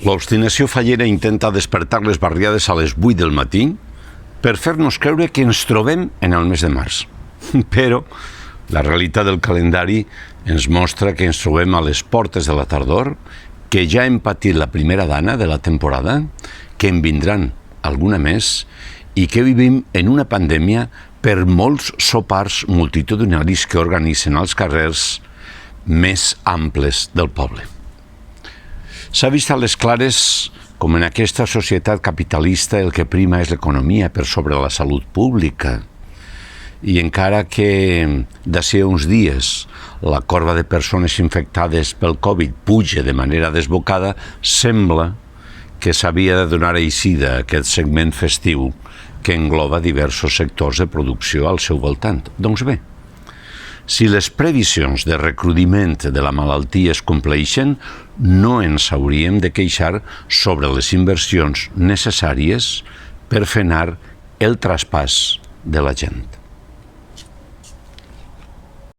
L'obstinació fallera intenta despertar les barriades a les 8 del matí per fer-nos creure que ens trobem en el mes de març. Però la realitat del calendari ens mostra que ens trobem a les portes de la tardor, que ja hem patit la primera dana de la temporada, que en vindran alguna més i que vivim en una pandèmia per molts sopars multitudinaris que organitzen als carrers més amples del poble. S'ha vist a les clares com en aquesta societat capitalista el que prima és l'economia per sobre la salut pública. I encara que d'ací a uns dies la corba de persones infectades pel Covid puja de manera desbocada, sembla que s'havia de donar eixida a aquest segment festiu que engloba diversos sectors de producció al seu voltant. Doncs bé, si les previsions de recrudiment de la malaltia es compleixen, no ens hauríem de queixar sobre les inversions necessàries per frenar el traspàs de la gent.